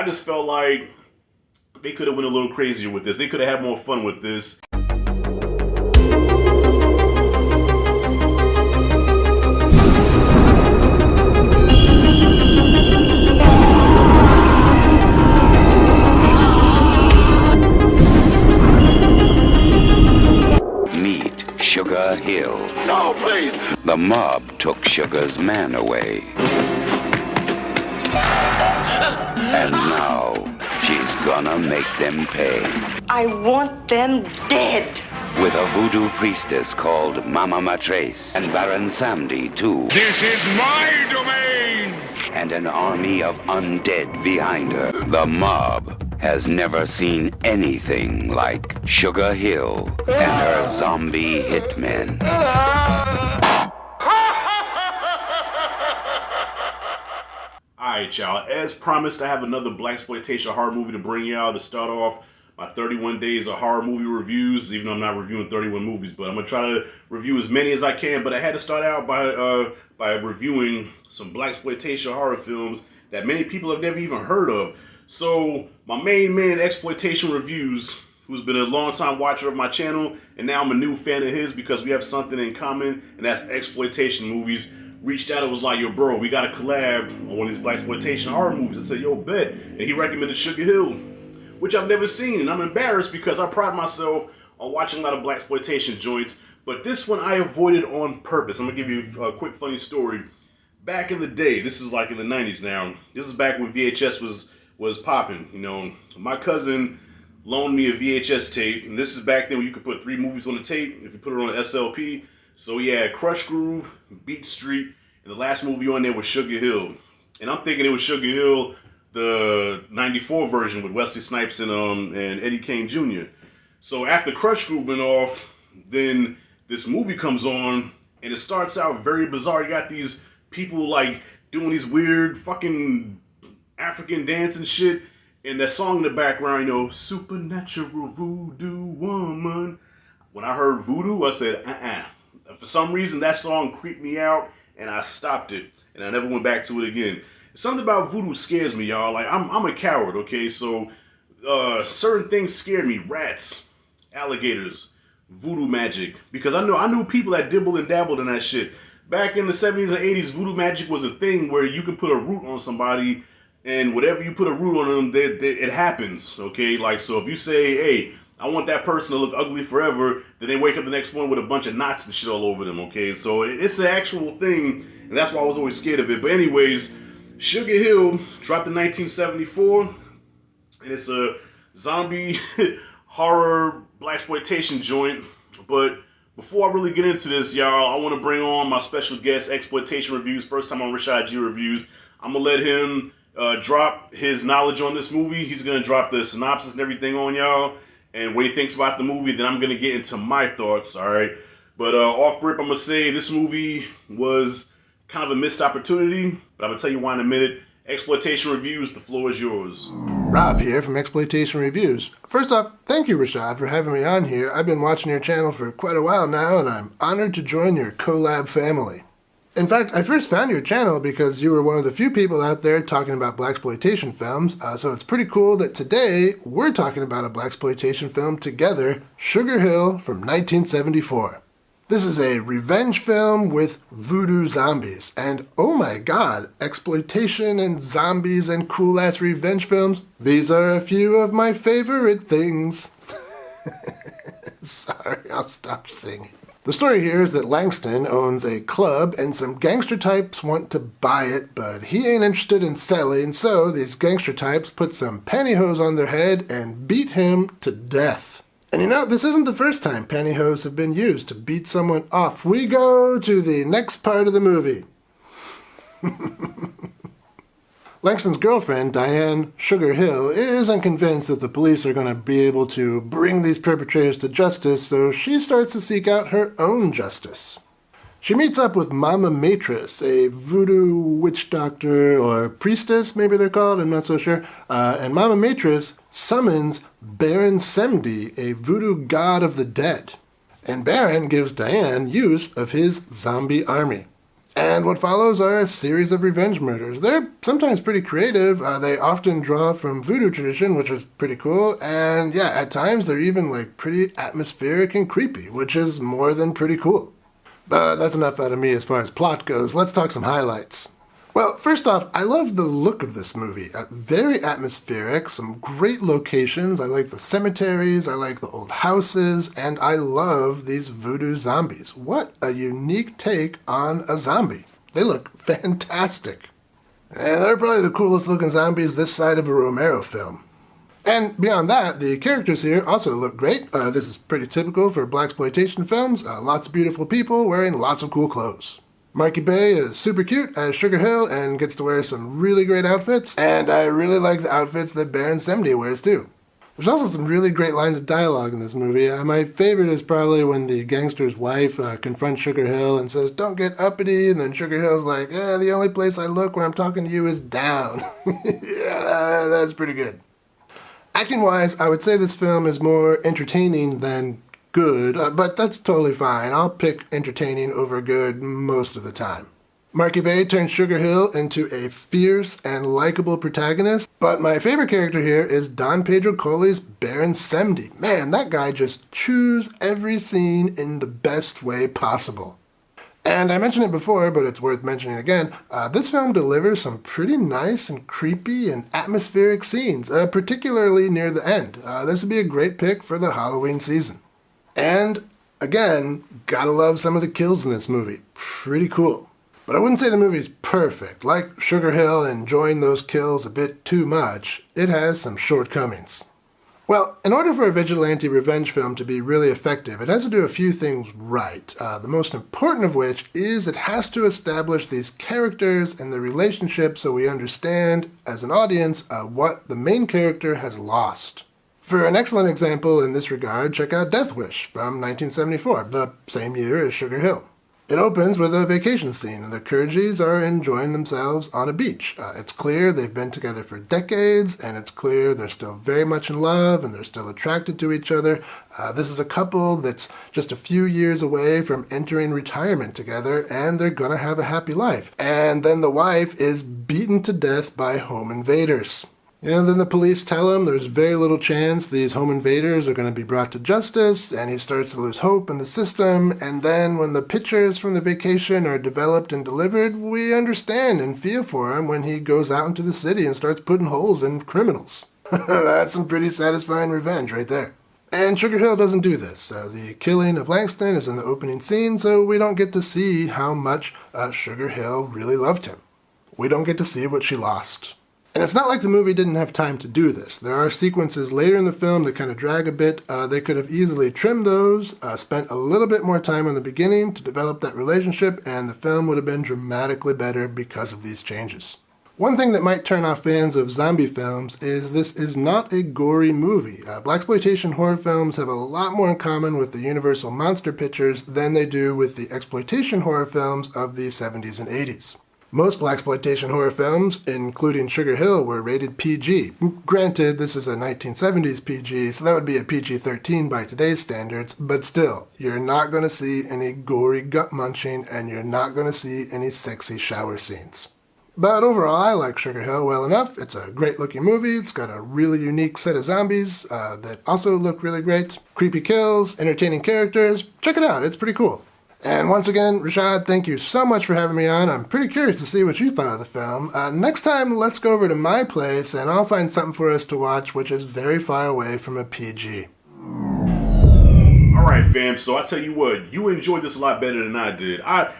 I just felt like they could have went a little crazier with this. They could have had more fun with this. Meet Sugar Hill. No, please. The mob took Sugar's man away. And now she's gonna make them pay. I want them dead. With a voodoo priestess called Mama Matrace and Baron Samdi too. This is my domain. And an army of undead behind her. The mob has never seen anything like Sugar Hill and her zombie hitmen. Alright, y'all. As promised, I have another blaxploitation horror movie to bring y'all to start off my 31 days of horror movie reviews, even though I'm not reviewing 31 movies, but I'm going to try to review as many as I can. But I had to start out by reviewing some blaxploitation horror films that many people have never even heard of. So, my main man, Xploitation Reviews, who's been a long-time watcher of my channel, and now I'm a new fan of his because we have something in common, and that's exploitation movies, reached out and was like, yo, bro, we got to collab on one of these blaxploitation horror movies. I said, yo, bet. And he recommended Sugar Hill, which I've never seen, and I'm embarrassed because I pride myself on watching a lot of blaxploitation joints, but this one I avoided on purpose. I'm going to give you a quick funny story. Back in the day, this is like in the 90s now, this is back when VHS was popping. You know, my cousin loaned me a VHS tape, and this is back then when you could put 3 movies on the tape if you put it on an SLP. So he had Crush Groove, Beat Street, and the last movie on there was Sugar Hill. And I'm thinking it was Sugar Hill, the 94 version with Wesley Snipes and Eddie Kane Jr. So after Crush Groove went off, then this movie comes on, and it starts out very bizarre. You got these people like doing these weird fucking African dance and shit, and that song in the background, you know, supernatural voodoo woman. When I heard voodoo, I said, For some reason, that song creeped me out, and I stopped it, and I never went back to it again. Something about voodoo scares me, y'all. Like, I'm a coward, okay? So, certain things scare me. Rats, alligators, voodoo magic. Because I knew people that dibbled and dabbled in that shit. Back in the 70s and 80s, voodoo magic was a thing where you could put a root on somebody, and whatever you put a root on them, it happens, okay? Like, so if you say, hey, I want that person to look ugly forever, then they wake up the next morning with a bunch of knots and shit all over them, okay? So it's an actual thing, and that's why I was always scared of it. But anyways, Sugar Hill dropped in 1974, and it's a zombie horror blaxploitation joint. But before I really get into this, y'all, I want to bring on my special guest, Xploitation Reviews, first time on Rashad G Reviews. I'm going to let him drop his knowledge on this movie. He's going to drop the synopsis and everything on y'all, and what he thinks about the movie. Then I'm going to get into my thoughts, all right? But off rip, I'm going to say this movie was kind of a missed opportunity, but I'm going to tell you why in a minute. Xploitation Reviews, the floor is yours. Rob here from Xploitation Reviews. First off, thank you, Rashad, for having me on here. I've been watching your channel for quite a while now, and I'm honored to join your collab family. In fact, I first found your channel because you were one of the few people out there talking about blaxploitation films, so it's pretty cool that today we're talking about a blaxploitation film together, Sugar Hill from 1974. This is a revenge film with voodoo zombies, and oh my god, exploitation and zombies and cool-ass revenge films, these are a few of my favorite things. Sorry, I'll stop singing. The story here is that Langston owns a club and some gangster types want to buy it, but he ain't interested in selling, so these gangster types put some pantyhose on their head and beat him to death. And you know, this isn't the first time pantyhose have been used to beat someone off. We go to the next part of the movie. Langston's girlfriend, Diane Sugar Hill, is unconvinced that the police are going to be able to bring these perpetrators to justice, so she starts to seek out her own justice. She meets up with Mama Matrace, a voodoo witch doctor or priestess, maybe they're called, I'm not so sure. And Mama Matrace summons Baron Samdi, a voodoo god of the dead. And Baron gives Diane use of his zombie army. And what follows are a series of revenge murders. They're sometimes pretty creative. They often draw from voodoo tradition, which is pretty cool. And yeah, at times they're even like pretty atmospheric and creepy, which is more than pretty cool. But that's enough out of me as far as plot goes. Let's talk some highlights. Well, first off, I love the look of this movie. Very atmospheric, some great locations. I like the cemeteries, I like the old houses, and I love these voodoo zombies. What a unique take on a zombie. They look fantastic. And they're probably the coolest looking zombies this side of a Romero film. And beyond that, the characters here also look great. This is pretty typical for blaxploitation films. Lots of beautiful people wearing lots of cool clothes. Marky Bay is super cute as Sugar Hill and gets to wear some really great outfits, and I really like the outfits that Baron Semney wears too. There's also some really great lines of dialogue in this movie. My favorite is probably when the gangster's wife confronts Sugar Hill and says, "Don't get uppity," and then Sugar Hill's like, "The only place I look when I'm talking to you is down." Yeah, that's pretty good. Acting-wise, I would say this film is more entertaining than good, but that's totally fine. I'll pick entertaining over good most of the time. Marky Bay turns Sugar Hill into a fierce and likable protagonist, but my favorite character here is Don Pedro Colley's Baron Semney. Man, that guy just chews every scene in the best way possible. And I mentioned it before, but it's worth mentioning again, this film delivers some pretty nice and creepy and atmospheric scenes, particularly near the end. This would be a great pick for the Halloween season. And, again, gotta love some of the kills in this movie. Pretty cool. But I wouldn't say the movie's perfect. Like Sugar Hill enjoying those kills a bit too much, it has some shortcomings. Well, in order for a vigilante revenge film to be really effective, it has to do a few things right. The most important of which is it has to establish these characters and the relationships so we understand, as an audience, what the main character has lost. For an excellent example in this regard, check out Death Wish from 1974, the same year as Sugar Hill. It opens with a vacation scene, and the Kyrgyz are enjoying themselves on a beach. It's clear they've been together for decades, and it's clear they're still very much in love, and they're still attracted to each other. This is a couple that's just a few years away from entering retirement together, and they're gonna have a happy life. And then the wife is beaten to death by home invaders. And then the police tell him there's very little chance these home invaders are going to be brought to justice, and he starts to lose hope in the system. And then when the pictures from the vacation are developed and delivered, we understand and feel for him when he goes out into the city and starts putting holes in criminals. That's some pretty satisfying revenge right there. And Sugar Hill doesn't do this. The killing of Langston is in the opening scene, so we don't get to see how much Sugar Hill really loved him. We don't get to see what she lost. And it's not like the movie didn't have time to do this. There are sequences later in the film that kind of drag a bit. They could have easily trimmed those, spent a little bit more time in the beginning to develop that relationship, and the film would have been dramatically better because of these changes. One thing that might turn off fans of zombie films is this is not a gory movie. Blaxploitation horror films have a lot more in common with the Universal monster pictures than they do with the exploitation horror films of the 70s and 80s. Most blaxploitation horror films, including Sugar Hill, were rated PG. Granted, this is a 1970s PG, so that would be a PG-13 by today's standards, but still, you're not going to see any gory gut munching, and you're not going to see any sexy shower scenes. But overall, I like Sugar Hill well enough. It's a great looking movie. It's got a really unique set of zombies that also look really great. Creepy kills, entertaining characters. Check it out, it's pretty cool. And once again, Rashad, thank you so much for having me on. I'm pretty curious to see what you thought of the film. Next time, let's go over to my place, and I'll find something for us to watch which is very far away from a PG. Alright, fam, so I tell you what, you enjoyed this a lot better than I did. I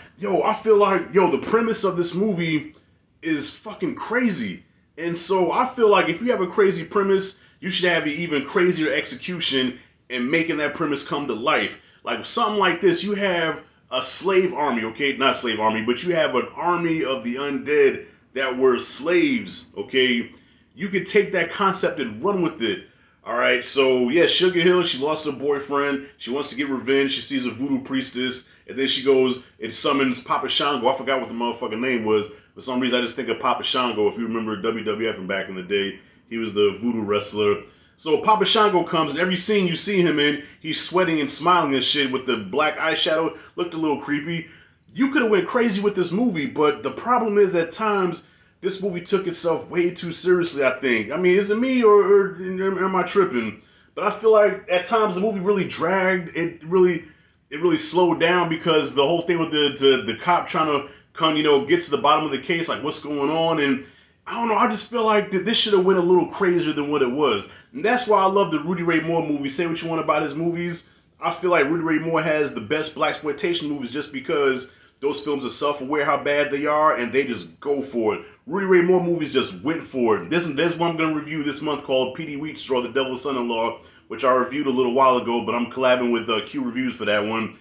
feel like, the premise of this movie is fucking crazy. And so I feel like if you have a crazy premise, you should have an even crazier execution in making that premise come to life. Like something like this, you have a slave army, okay? Not slave army, but you have an army of the undead that were slaves, okay? You could take that concept and run with it, all right? So, yeah, Sugar Hill, she lost her boyfriend. She wants to get revenge. She sees a voodoo priestess, and then she goes and summons Papa Shango. I forgot what the motherfucking name was. For some reason, I just think of Papa Shango. If you remember WWF from back in the day, he was the voodoo wrestler. So Papa Shango comes, and every scene you see him in, he's sweating and smiling and shit with the black eyeshadow. Looked a little creepy. you could have went crazy with this movie, but the problem is at times this movie took itself way too seriously, I think. I mean, is it me or am I tripping? But I feel like at times the movie really dragged. It really slowed down because the whole thing with the cop trying to come, get to the bottom of the case, like what's going on, and I don't know. I just feel like that this should have went a little crazier than what it was, and that's why I love the Rudy Ray Moore movies. Say what you want about his movies, I feel like Rudy Ray Moore has the best blaxploitation movies just because those films are self-aware how bad they are, and they just go for it. Rudy Ray Moore movies just went for it. There's one I'm going to review this month called P.D. Wheatstraw, The Devil's Son-in-Law, which I reviewed a little while ago, but I'm collabing with Q Reviews for that one.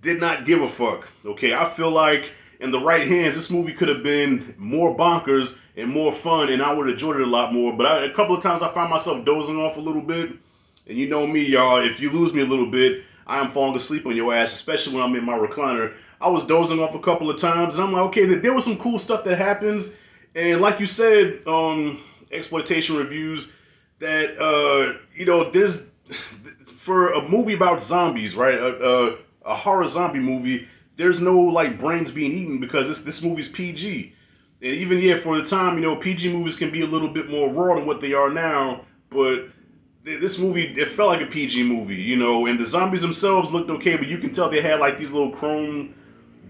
Did not give a fuck. Okay, I feel like in the right hands, this movie could have been more bonkers and more fun, and I would have enjoyed it a lot more. But a couple of times I found myself dozing off a little bit. And you know me, y'all, if you lose me a little bit, I am falling asleep on your ass, especially when I'm in my recliner. I was dozing off a couple of times, and I'm like, okay, there was some cool stuff that happens. And like you said, Xploitation Reviews, that, there's, for a movie about zombies, right, a horror zombie movie, there's no, like, brains being eaten because this movie's PG. And even, yeah, for the time, PG movies can be a little bit more raw than what they are now, but this movie, it felt like a PG movie, and the zombies themselves looked okay, but you can tell they had, like, these little chrome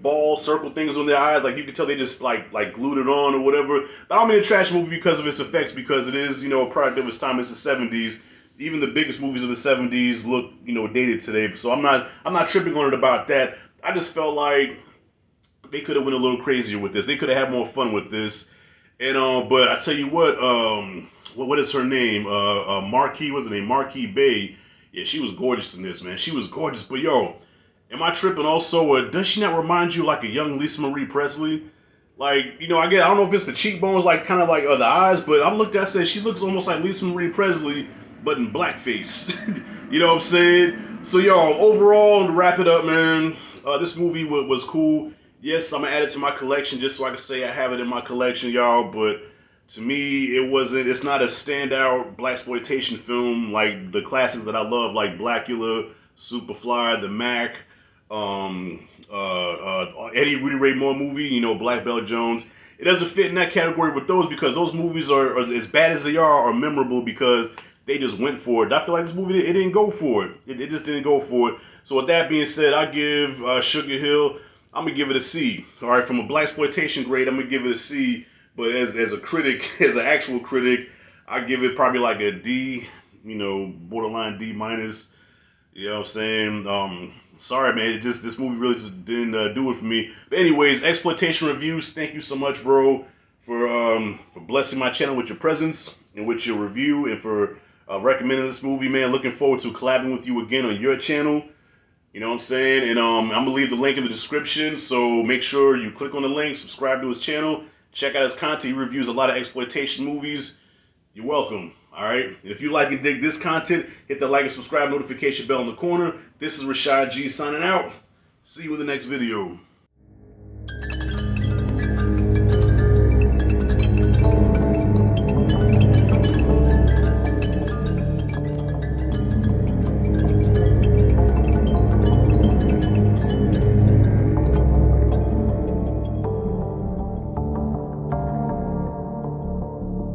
ball circle things on their eyes. Like, you can tell they just, like glued it on or whatever. But I don't mean a trash movie because of its effects, because it is, a product of its time. It's the 70s. Even the biggest movies of the 70s look, dated today. So I'm not tripping on it about that. I just felt like they could have went a little crazier with this. They could have had more fun with this. And, but I tell you what is her name? Marquis, what's her name? Marquis Bay. Yeah, she was gorgeous in this, man. She was gorgeous. But yo, am I tripping also? Does she not remind you like a young Lisa Marie Presley? Like, I don't know if it's the cheekbones, like kind of like the eyes, but I looked at, I said she looks almost like Lisa Marie Presley, but in blackface. You know what I'm saying? So yo, overall, to wrap it up, man, this movie was cool. Yes, I'm gonna add it to my collection just so I can say I have it in my collection, y'all. But to me, it's not a standout blaxploitation film like the classics that I love, like Blackula, Superfly, The Mac, any Rudy Ray Moore movie, Black Belt Jones. It doesn't fit in that category with those because those movies are as bad as they are memorable because they just went for it. I feel like this movie, it didn't go for it. It just didn't go for it. So with that being said, I give Sugar Hill, I'm going to give it a C. All right, from a blaxploitation grade, I'm going to give it a C. But as a critic, as an actual critic, I give it probably like a D, borderline D minus. You know what I'm saying? Sorry, man. This movie really just didn't do it for me. But anyways, Xploitation Reviews, thank you so much, bro, for blessing my channel with your presence and with your review and for recommending this movie, man. Looking forward to collabing with you again on your channel. You know what I'm saying? And I'm going to leave the link in the description, so make sure you click on the link, subscribe to his channel, check out his content. He reviews a lot of exploitation movies. You're welcome. All right? And if you like and dig this content, hit the like and subscribe notification bell in the corner. This is Rashad G signing out. See you in the next video.